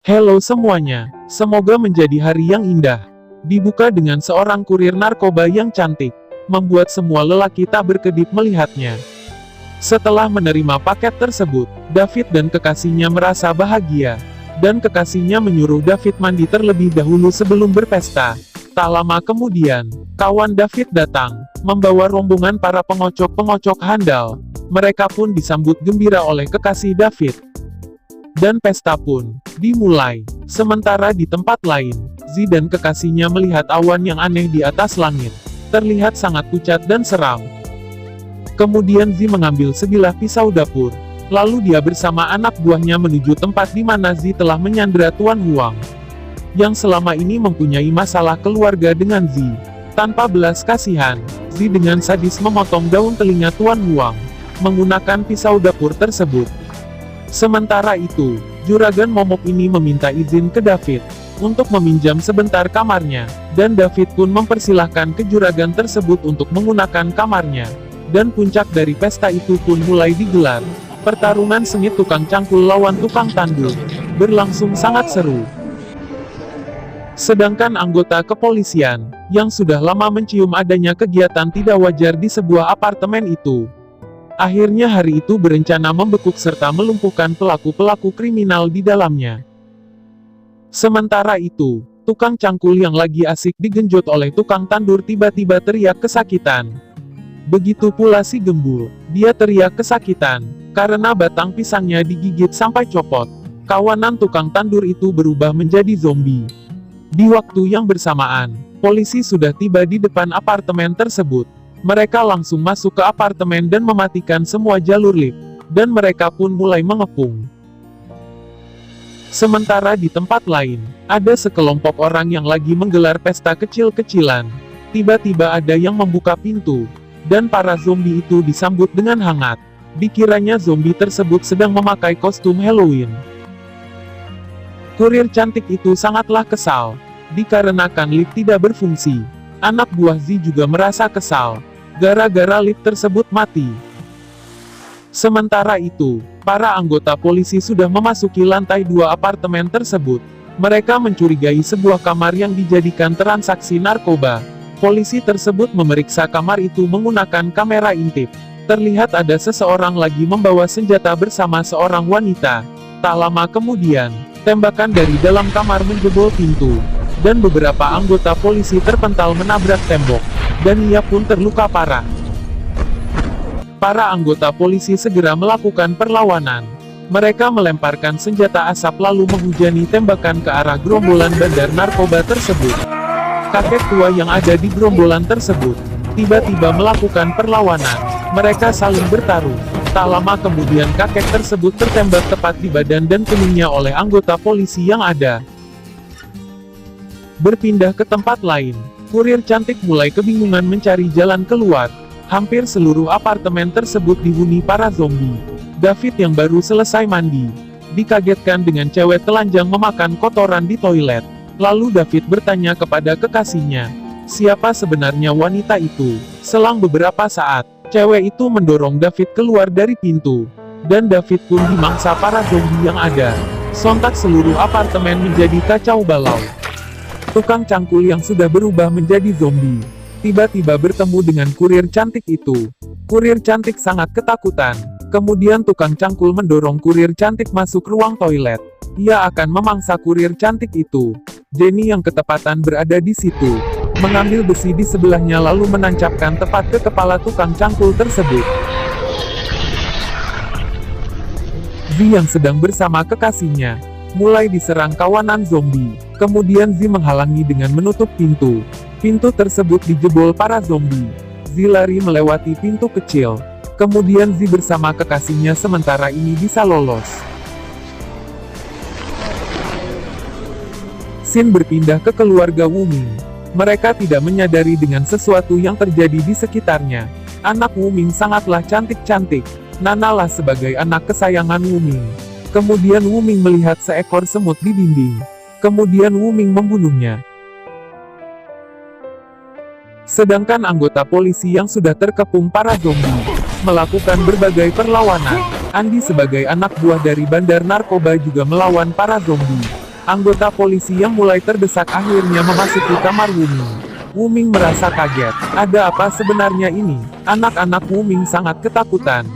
Halo semuanya, semoga menjadi hari yang indah. Dibuka dengan seorang kurir narkoba yang cantik, membuat semua lelaki tak berkedip melihatnya. Setelah menerima paket tersebut, David dan kekasihnya merasa bahagia. Dan kekasihnya menyuruh David mandi terlebih dahulu sebelum berpesta. Tak lama kemudian, kawan David datang, membawa rombongan para pengocok-pengocok handal. Mereka pun disambut gembira oleh kekasih David. Dan pesta pun dimulai. Sementara di tempat lain, Zi dan kekasihnya melihat awan yang aneh di atas langit. Terlihat sangat pucat dan seram. Kemudian Zi mengambil sebilah pisau dapur. Lalu dia bersama anak buahnya menuju tempat di mana Zi telah menyandera Tuan Huang, yang selama ini mempunyai masalah keluarga dengan Zi. Tanpa belas kasihan, Zi dengan sadis memotong daun telinga Tuan Huang, menggunakan pisau dapur tersebut. Sementara itu, juragan momok ini meminta izin ke David untuk meminjam sebentar kamarnya, dan David pun mempersilahkan ke juragan tersebut untuk menggunakan kamarnya. Dan puncak dari pesta itu pun mulai digelar. Pertarungan sengit tukang cangkul lawan tukang tandur berlangsung sangat seru. Sedangkan anggota kepolisian, yang sudah lama mencium adanya kegiatan tidak wajar di sebuah apartemen itu, akhirnya hari itu berencana membekuk serta melumpuhkan pelaku-pelaku kriminal di dalamnya. Sementara itu, tukang cangkul yang lagi asik digenjot oleh tukang tandur tiba-tiba teriak kesakitan. Begitu pula si gembul, dia teriak kesakitan, karena batang pisangnya digigit sampai copot. Kawanan tukang tandur itu berubah menjadi zombie. Di waktu yang bersamaan, polisi sudah tiba di depan apartemen tersebut. Mereka langsung masuk ke apartemen dan mematikan semua jalur lift, dan mereka pun mulai mengepung. Sementara di tempat lain, ada sekelompok orang yang lagi menggelar pesta kecil-kecilan. Tiba-tiba ada yang membuka pintu, dan para zombie itu disambut dengan hangat. Dikiranya zombie tersebut sedang memakai kostum Halloween. Kurir cantik itu sangatlah kesal, dikarenakan lift tidak berfungsi. Anak buah Zi juga merasa kesal, gara-gara lift tersebut mati. Sementara itu, para anggota polisi sudah memasuki lantai 2 apartemen tersebut. Mereka mencurigai sebuah kamar yang dijadikan transaksi narkoba. Polisi tersebut memeriksa kamar itu menggunakan kamera intip. Terlihat ada seseorang lagi membawa senjata bersama seorang wanita. Tak lama kemudian, tembakan dari dalam kamar menjebol pintu, dan beberapa anggota polisi terpental menabrak tembok, dan ia pun terluka parah. Para anggota polisi segera melakukan perlawanan. Mereka melemparkan senjata asap lalu menghujani tembakan ke arah gerombolan bandar narkoba tersebut. Kakek tua yang ada di gerombolan tersebut tiba-tiba melakukan perlawanan. Mereka saling bertarung. Tak lama kemudian kakek tersebut tertembak tepat di badan dan keningnya oleh anggota polisi yang ada. Berpindah ke tempat lain, kurir cantik mulai kebingungan mencari jalan keluar. Hampir seluruh apartemen tersebut dihuni para zombie. David yang baru selesai mandi, dikagetkan dengan cewek telanjang memakan kotoran di toilet. Lalu David bertanya kepada kekasihnya, siapa sebenarnya wanita itu? Selang beberapa saat, cewek itu mendorong David keluar dari pintu. Dan David pun dimangsa para zombie yang ada. Sontak seluruh apartemen menjadi kacau balau. Tukang cangkul yang sudah berubah menjadi zombie tiba-tiba bertemu dengan kurir cantik itu. Kurir cantik sangat ketakutan. Kemudian tukang cangkul mendorong kurir cantik masuk ruang toilet. Ia akan memangsa kurir cantik itu. Jenny yang ketepatan berada di situ, mengambil besi di sebelahnya lalu menancapkan tepat ke kepala tukang cangkul tersebut. Zi yang sedang bersama kekasihnya mulai diserang kawanan zombie. Kemudian Zi menghalangi dengan menutup pintu. Pintu tersebut dijebol para zombie. Zi lari melewati pintu kecil. Kemudian Zi bersama kekasihnya sementara ini bisa lolos. Scene berpindah ke keluarga Wu Ming. Mereka tidak menyadari dengan sesuatu yang terjadi di sekitarnya. Anak Wu Ming sangatlah cantik-cantik. Nana lah sebagai anak kesayangan Wu Ming. Kemudian Wu Ming melihat seekor semut di dinding. Kemudian Wu Ming membunuhnya. Sedangkan anggota polisi yang sudah terkepung para zombie melakukan berbagai perlawanan. Andi sebagai anak buah dari bandar narkoba juga melawan para zombie. Anggota polisi yang mulai terdesak akhirnya memasuki kamar Wuming. Wuming merasa kaget. Ada apa sebenarnya ini? Anak-anak Wuming sangat ketakutan.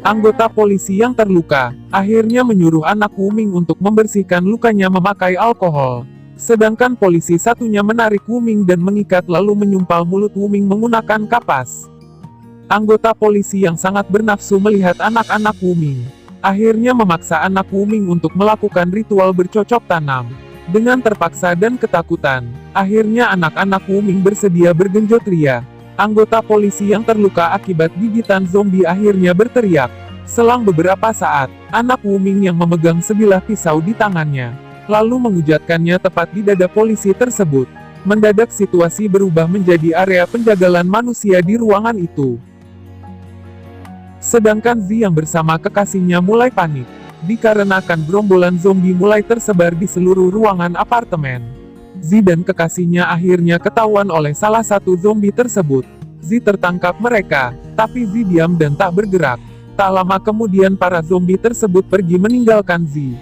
Anggota polisi yang terluka akhirnya menyuruh anak Wuming untuk membersihkan lukanya memakai alkohol. Sedangkan polisi satunya menarik Wuming dan mengikat lalu menyumpal mulut Wuming menggunakan kapas. Anggota polisi yang sangat bernafsu melihat anak-anak Wuming akhirnya memaksa anak Wuming untuk melakukan ritual bercocok tanam. Dengan terpaksa dan ketakutan, akhirnya anak-anak Wuming bersedia bergenjot ria. Anggota polisi yang terluka akibat gigitan zombie akhirnya berteriak. Selang beberapa saat, anak Wuming yang memegang sebilah pisau di tangannya, lalu mengujatkannya tepat di dada polisi tersebut. Mendadak situasi berubah menjadi area penjagalan manusia di ruangan itu. Sedangkan Zi yang bersama kekasihnya mulai panik, dikarenakan gerombolan zombie mulai tersebar di seluruh ruangan apartemen. Zi dan kekasihnya akhirnya ketahuan oleh salah satu zombie tersebut. Zi tertangkap mereka, tapi Zi diam dan tak bergerak. Tak lama kemudian para zombie tersebut pergi meninggalkan Zi.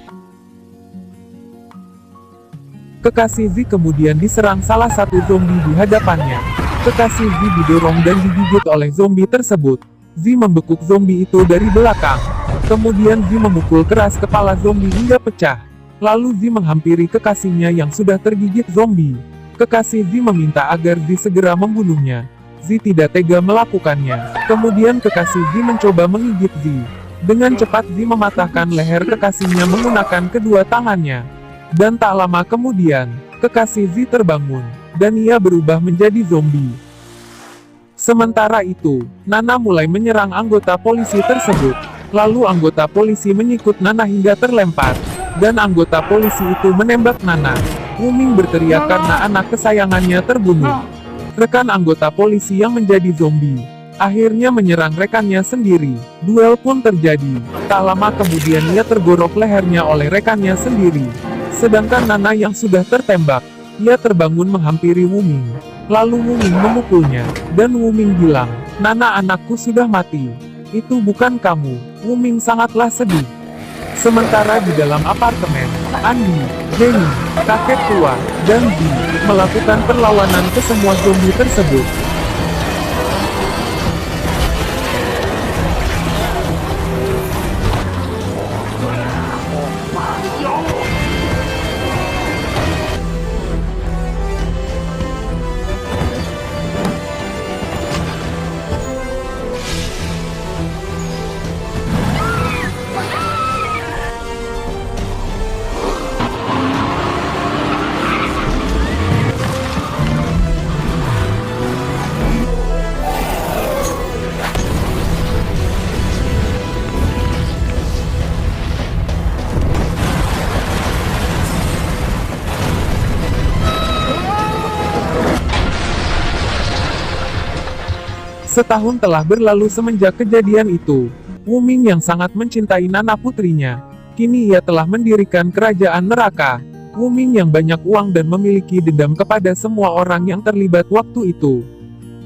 Kekasih Zi kemudian diserang salah satu zombie di hadapannya. Kekasih Zi didorong dan digigit oleh zombie tersebut. Zi membekuk zombie itu dari belakang. Kemudian Zi memukul keras kepala zombie hingga pecah. Lalu Zi menghampiri kekasihnya yang sudah tergigit zombie. Kekasih Zi meminta agar Zi segera membunuhnya. Zi tidak tega melakukannya. Kemudian kekasih Zi mencoba menggigit Zi. Dengan cepat Zi mematahkan leher kekasihnya menggunakan kedua tangannya. Dan tak lama kemudian, kekasih Zi terbangun, dan ia berubah menjadi zombie. Sementara itu, Nana mulai menyerang anggota polisi tersebut. Lalu anggota polisi menyikut Nana hingga terlempar. Dan anggota polisi itu menembak Nana. Wuming berteriak karena anak kesayangannya terbunuh. Rekan anggota polisi yang menjadi zombie akhirnya menyerang rekannya sendiri. Duel pun terjadi. Tak lama kemudian ia tergorok lehernya oleh rekannya sendiri. Sedangkan Nana yang sudah tertembak, ia terbangun menghampiri Wuming. Lalu Wuming memukulnya, dan Wuming bilang, "Nana, anakku sudah mati. Itu bukan kamu." Wuming sangatlah sedih. Sementara di dalam apartemen, Andi, Jenny, kakek tua, dan Zi melakukan perlawanan ke semua zombie tersebut. Setahun telah berlalu semenjak kejadian itu. Wuming yang sangat mencintai Nana putrinya, kini ia telah mendirikan kerajaan neraka. Wuming yang banyak uang dan memiliki dendam kepada semua orang yang terlibat waktu itu.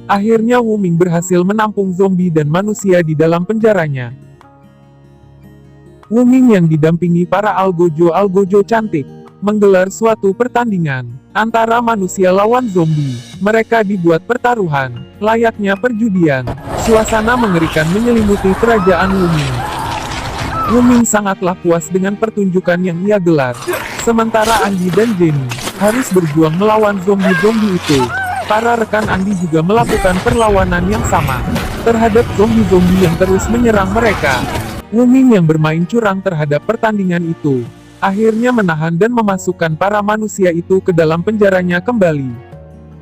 Akhirnya Wuming berhasil menampung zombie dan manusia di dalam penjaranya. Wuming yang didampingi para algojo cantik, menggelar suatu pertandingan antara manusia lawan zombie. Mereka dibuat pertaruhan, layaknya perjudian. Suasana mengerikan menyelimuti kerajaan Wuming. Wuming sangatlah puas dengan pertunjukan yang ia gelar. Sementara Andi dan Jenny harus berjuang melawan zombie-zombie itu. Para rekan Andi juga melakukan perlawanan yang sama terhadap zombie-zombie yang terus menyerang mereka. Wuming yang bermain curang terhadap pertandingan itu akhirnya menahan dan memasukkan para manusia itu ke dalam penjaranya kembali.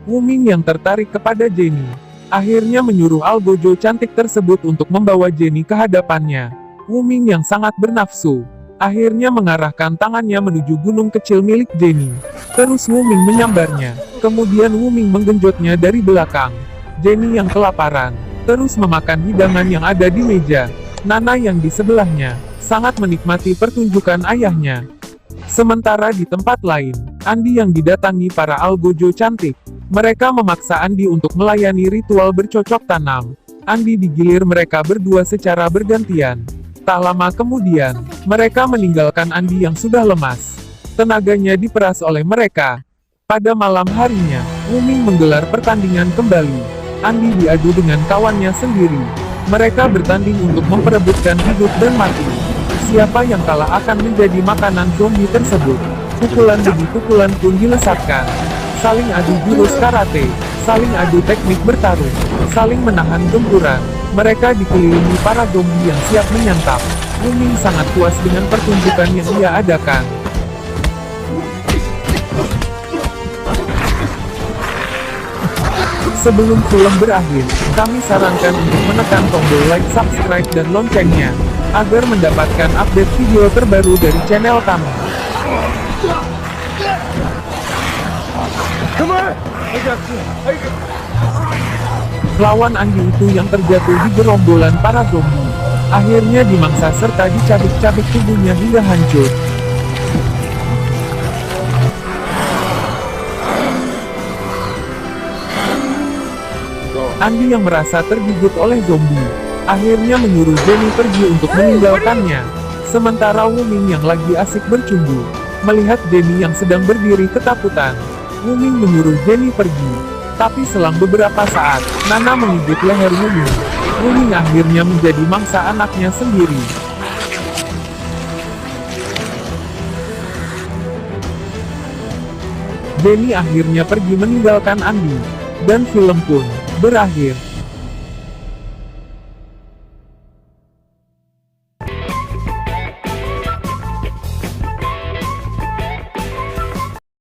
Wuming yang tertarik kepada Jenny akhirnya menyuruh algojo cantik tersebut untuk membawa Jenny ke hadapannya. Wuming yang sangat bernafsu akhirnya mengarahkan tangannya menuju gunung kecil milik Jenny. Terus Wuming menyambarnya. Kemudian Wuming menggenjotnya dari belakang. Jenny yang kelaparan terus memakan hidangan yang ada di meja. Nana yang di sebelahnya sangat menikmati pertunjukan ayahnya. Sementara di tempat lain, Andi yang didatangi para algojo cantik. Mereka memaksa Andi untuk melayani ritual bercocok tanam. Andi digilir mereka berdua secara bergantian. Tak lama kemudian, mereka meninggalkan Andi yang sudah lemas. Tenaganya diperas oleh mereka. Pada malam harinya, Wuming menggelar pertandingan kembali. Andi diadu dengan kawannya sendiri. Mereka bertanding untuk memperebutkan hidup dan mati. Siapa yang kalah akan menjadi makanan zombie tersebut. Pukulan demi pukulan pun dilesatkan. Saling adu jurus karate, saling adu teknik bertarung, saling menahan gempuran. Mereka dikelilingi para zombie yang siap menyantap. Wuming sangat puas dengan pertunjukan yang ia adakan. Sebelum film berakhir, kami sarankan untuk menekan tombol like, subscribe, dan loncengnya, agar mendapatkan update video terbaru dari channel kami. Lawan Andi itu yang terjatuh di gerombolan para zombie, akhirnya dimangsa serta dicabik-cabik tubuhnya hingga hancur. Andi yang merasa tergigit oleh zombie, akhirnya menyuruh Jenny pergi untuk meninggalkannya. Sementara Wuming yang lagi asik bercumbu, melihat Jenny yang sedang berdiri ketakutan. Wuming menyuruh Jenny pergi. Tapi selang beberapa saat, Nana menggigit leher Wuming. Wuming akhirnya menjadi mangsa anaknya sendiri. Jenny akhirnya pergi meninggalkan Andi. Dan film pun berakhir.